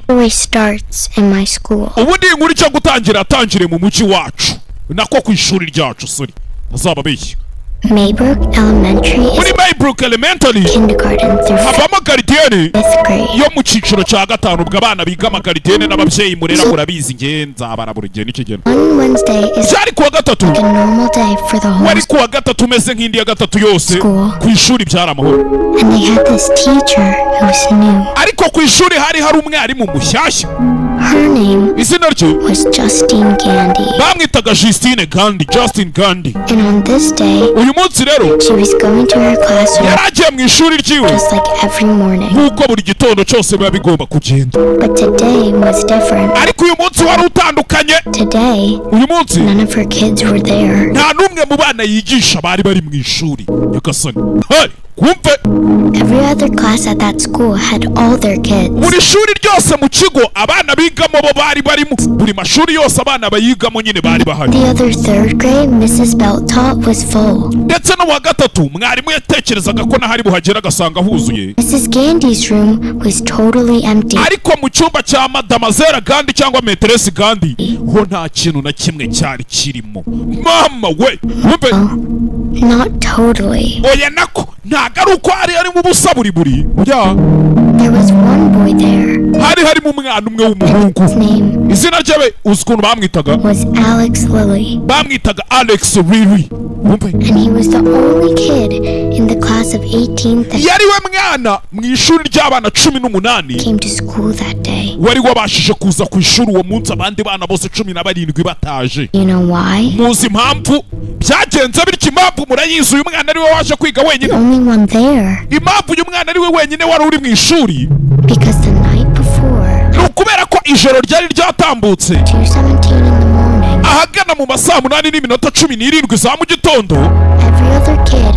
story starts in my school. ubundi inkuru cyo gutangira atangire mu muji wacu nako ku ishuri ryacu sorry azaba bishye Maybrook Elementary is Maybrook Elementary kindergarten through habamo garidiyene 5th grade. yo mu ciciro cya gatanu ubwo abana biga amagaridiyene n'ababyeyi murera murabizi ngenza baraburigiye n'ikigeno One Wednesday is cyari kuwa gatatu like a normal day for the whole wari kuwa gatatu umeze nk'indi ya gatatu yose School. ku ishuri byari amahoro and they had this teacher who was new. ariko ku ishuri hari umwarimu mushyashya Her name izina rye was Justine Gandy. bamwitaga Justine Gandy Justin Gandy And on this day, uyu munsi rero she was going to her classroom yari agiye mu ishuri ryiwe just like every morning. nk'uko buri gitondo cyose biba bigomba kugenda But today was different. ariko uyu munsi wari utandukanye Today, uyu munsi none of her kids were there. nta n'umwe mu bana yigisha bari mu ishuri nyagasani hey kumve Every other class at that school had all their kids. buri shuri ryose mu kigo abana bigamo bo bari barimo buri mashuri yose abana bayigamo nyine bari bahari The other 3rd grade Mrs. Belt taught was full. ndetse no wa gatatu mwarimu yatekerezaga ko nahari buhagera agasanga huzuye Mrs. Gandy's room was totally empty. ariko mu cyumba cya Mademoiselle Gandhi cyangwa Maîtresse Gandhi ho nta kintu na kimwe cyari kirimo mama we wumve Not totally. oya nako ntago ari uko ari mu busa buri There was one boy there. harimo umwana umwe w'umuhungu His name izina rye uzi ukuntu bamwitaga was Alex Lilly. bamwitaga Alex Lilly wumve And he was the only kid in the class of 18 that yari we mwana mu ishuri ry'abana 18 came to school that day. wari wabashije kuza ku ishuri uwo munsi abandi bana bose 17 bataje You know why? muzi impamvu byagenze bityo impamvu murayizi uyu mwana ari we waje kwiga The wenyine only one there. impamvu uyu mwana ari we wenyine wari uri mu ishuri Because the night before, ni ukubera ko ijoro ryari ryatambutse 2:17 in the morning, ahagana mu masaa 8:17 za mu gitondo every other kid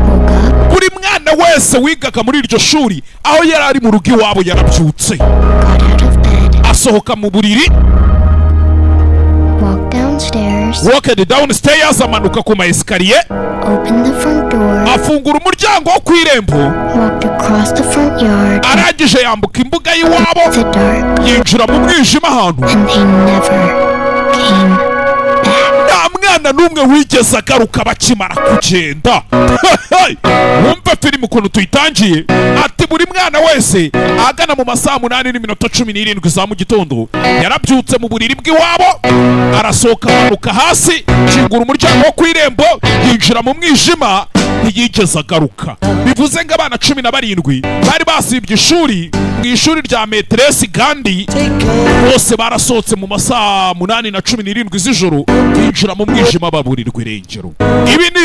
woke up, buri mwana wese wigaga muri iryo shuri aho yari ari mu rugo iwabo yarabyutse got out of bed, asohoka mu buriri walked downstairs, walked downstairs amanuka ku maesikariye opened the front door, afungura umuryango wo ku irembo walked across the front yard, arangije yambuka imbuga y'iwabo the dark, yinjira mu mwijima ahantu and they never came back. nta mwana n'umwe wigeze agaruka bakimara kugenda wumva filime ukuntu tuyitangiye ati buri mwana wese agana mu masaa 8:17 za mu gitondo yarabyutse mu buriri bw'iwabo arasohoka amanuka hasi kingura umuryango wo ku irembo yinjira mu mwijima ntiyigeze agaruka bivuze ngo abana 17 bari basibye ishuri mu ishuri rya Maîtresse Gandhi bose barasohotse mu masaa 8:17 z'ijoro yinjira mu mwijima baburirwa irengero ibi ni